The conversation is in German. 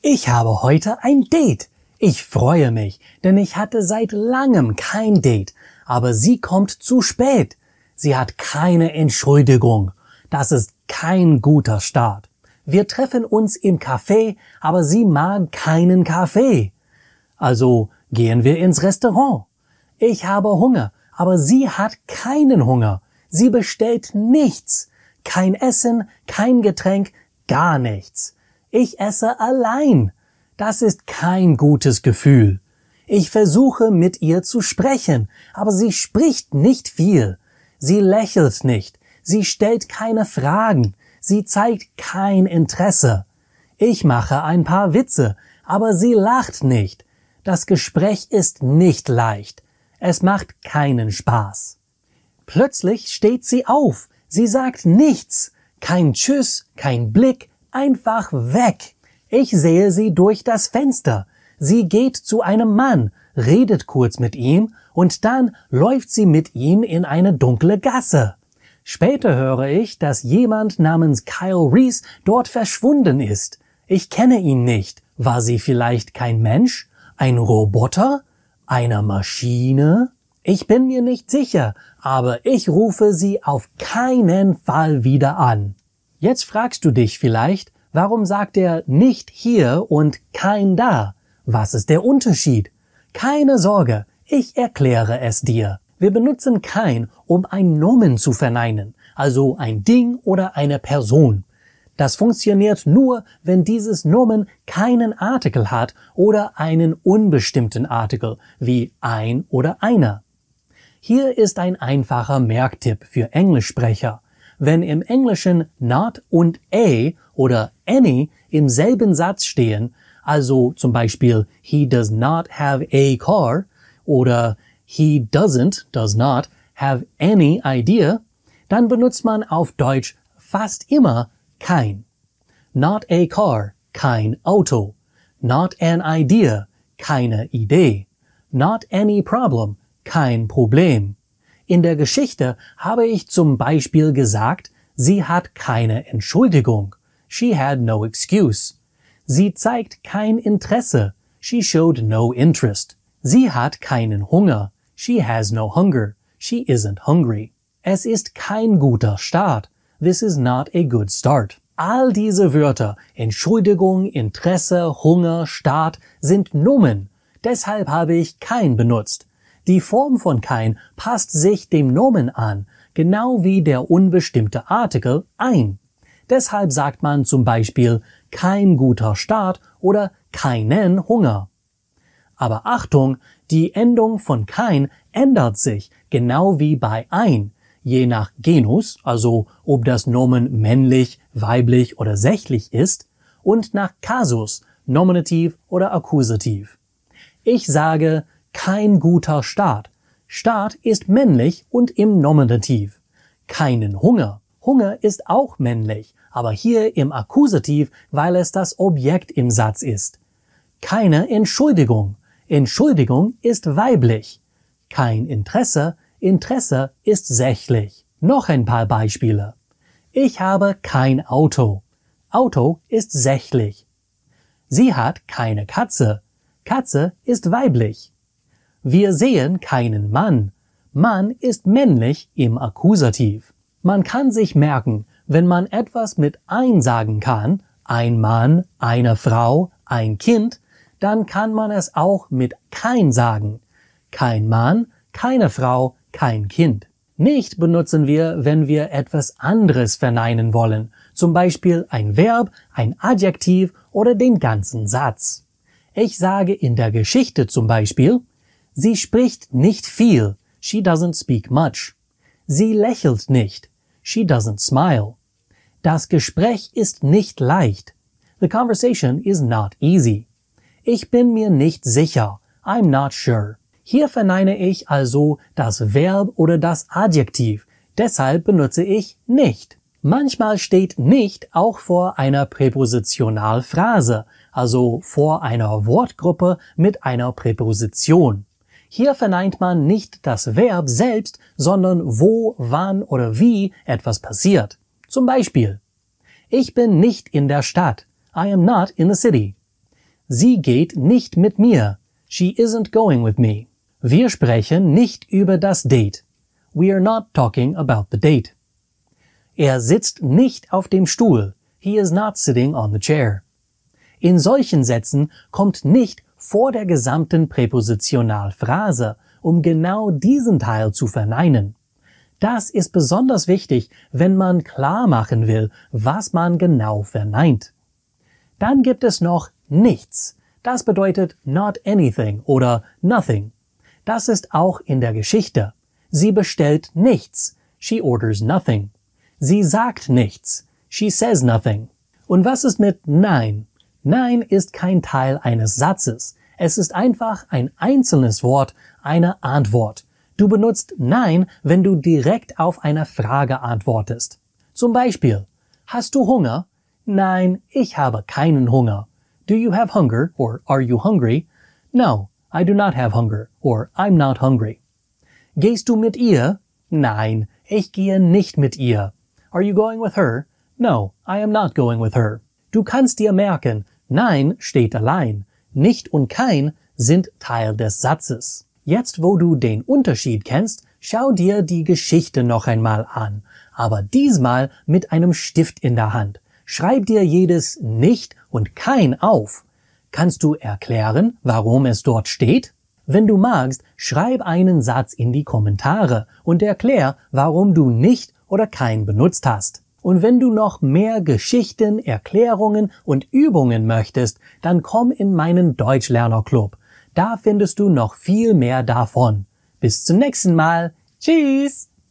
Ich habe heute ein Date. Ich freue mich, denn ich hatte seit langem kein Date. Aber sie kommt zu spät. Sie hat keine Entschuldigung. Das ist kein guter Start. Wir treffen uns im Café, aber sie mag keinen Kaffee. Also gehen wir ins Restaurant. Ich habe Hunger, aber sie hat keinen Hunger. Sie bestellt nichts. Kein Essen, kein Getränk, gar nichts. Ich esse allein. Das ist kein gutes Gefühl. Ich versuche mit ihr zu sprechen, aber sie spricht nicht viel. Sie lächelt nicht. Sie stellt keine Fragen. Sie zeigt kein Interesse. Ich mache ein paar Witze, aber sie lacht nicht. Das Gespräch ist nicht leicht. Es macht keinen Spaß. Plötzlich steht sie auf. Sie sagt nichts. Kein Tschüss, kein Blick, einfach weg. Ich sehe sie durch das Fenster. Sie geht zu einem Mann, redet kurz mit ihm und dann läuft sie mit ihm in eine dunkle Gasse. Später höre ich, dass jemand namens Kyle Reese dort verschwunden ist. Ich kenne ihn nicht. War sie vielleicht kein Mensch? Ein Roboter? Eine Maschine? Ich bin mir nicht sicher, aber ich rufe sie auf keinen Fall wieder an. Jetzt fragst du dich vielleicht, warum sagt er nicht hier und kein da? Was ist der Unterschied? Keine Sorge, ich erkläre es dir. Wir benutzen kein, um ein Nomen zu verneinen, also ein Ding oder eine Person. Das funktioniert nur, wenn dieses Nomen keinen Artikel hat oder einen unbestimmten Artikel, wie ein oder einer. Hier ist ein einfacher Merktipp für Englischsprecher. Wenn im Englischen not und a oder any im selben Satz stehen, also zum Beispiel he does not have a car oder he does not have any idea, dann benutzt man auf Deutsch fast immer kein. Not a car, kein Auto. Not an idea, keine Idee. Not any problem, kein Problem. In der Geschichte habe ich zum Beispiel gesagt, sie hat keine Entschuldigung. She had no excuse. Sie zeigt kein Interesse. She showed no interest. Sie hat keinen Hunger. She has no hunger. She isn't hungry. Es ist kein guter Start. This is not a good start. All diese Wörter, Entschuldigung, Interesse, Hunger, Start, sind Nomen. Deshalb habe ich kein benutzt. Die Form von kein passt sich dem Nomen an, genau wie der unbestimmte Artikel ein. Deshalb sagt man zum Beispiel kein guter Start oder keinen Hunger. Aber Achtung, die Endung von kein ändert sich, genau wie bei ein, je nach Genus, also ob das Nomen männlich, weiblich oder sächlich ist, und nach Kasus, Nominativ oder Akkusativ. Ich sage kein guter Start. Start ist männlich und im Nominativ. Keinen Hunger. Hunger ist auch männlich, aber hier im Akkusativ, weil es das Objekt im Satz ist. Keine Entschuldigung. Entschuldigung ist weiblich. Kein Interesse. Interesse ist sächlich. Noch ein paar Beispiele. Ich habe kein Auto. Auto ist sächlich. Sie hat keine Katze. Katze ist weiblich. Wir sehen keinen Mann. Mann ist männlich im Akkusativ. Man kann sich merken, wenn man etwas mit ein sagen kann, ein Mann, eine Frau, ein Kind, dann kann man es auch mit kein sagen. Kein Mann, keine Frau, kein Kind. Nicht benutzen wir, wenn wir etwas anderes verneinen wollen, zum Beispiel ein Verb, ein Adjektiv oder den ganzen Satz. Ich sage in der Geschichte zum Beispiel, sie spricht nicht viel. She doesn't speak much. Sie lächelt nicht. She doesn't smile. Das Gespräch ist nicht leicht. The conversation is not easy. Ich bin mir nicht sicher. I'm not sure. Hier verneine ich also das Verb oder das Adjektiv. Deshalb benutze ich nicht. Manchmal steht nicht auch vor einer Präpositionalphrase, also vor einer Wortgruppe mit einer Präposition. Hier verneint man nicht das Verb selbst, sondern wo, wann oder wie etwas passiert. Zum Beispiel, ich bin nicht in der Stadt. I am not in the city. Sie geht nicht mit mir. She isn't going with me. Wir sprechen nicht über das Date. We are not talking about the date. Er sitzt nicht auf dem Stuhl. He is not sitting on the chair. In solchen Sätzen kommt nicht vor der gesamten Präpositionalphrase, um genau diesen Teil zu verneinen. Das ist besonders wichtig, wenn man klar machen will, was man genau verneint. Dann gibt es noch nichts. Das bedeutet not anything oder nothing. Das ist auch in der Geschichte. Sie bestellt nichts. She orders nothing. Sie sagt nichts. She says nothing. Und was ist mit nein? Nein ist kein Teil eines Satzes. Es ist einfach ein einzelnes Wort, eine Antwort. Du benutzt nein, wenn du direkt auf eine Frage antwortest. Zum Beispiel, hast du Hunger? Nein, ich habe keinen Hunger. Do you have hunger or are you hungry? No, I do not have hunger or I'm not hungry. Gehst du mit ihr? Nein, ich gehe nicht mit ihr. Are you going with her? No, I am not going with her. Du kannst dir merken, nein steht allein. Nicht und kein sind Teil des Satzes. Jetzt, wo du den Unterschied kennst, schau dir die Geschichte noch einmal an. Aber diesmal mit einem Stift in der Hand. Schreib dir jedes nicht und kein auf. Kannst du erklären, warum es dort steht? Wenn du magst, schreib einen Satz in die Kommentare und erklär, warum du nicht oder kein benutzt hast. Und wenn du noch mehr Geschichten, Erklärungen und Übungen möchtest, dann komm in meinen Deutschlerner-Club. Da findest du noch viel mehr davon. Bis zum nächsten Mal. Tschüss!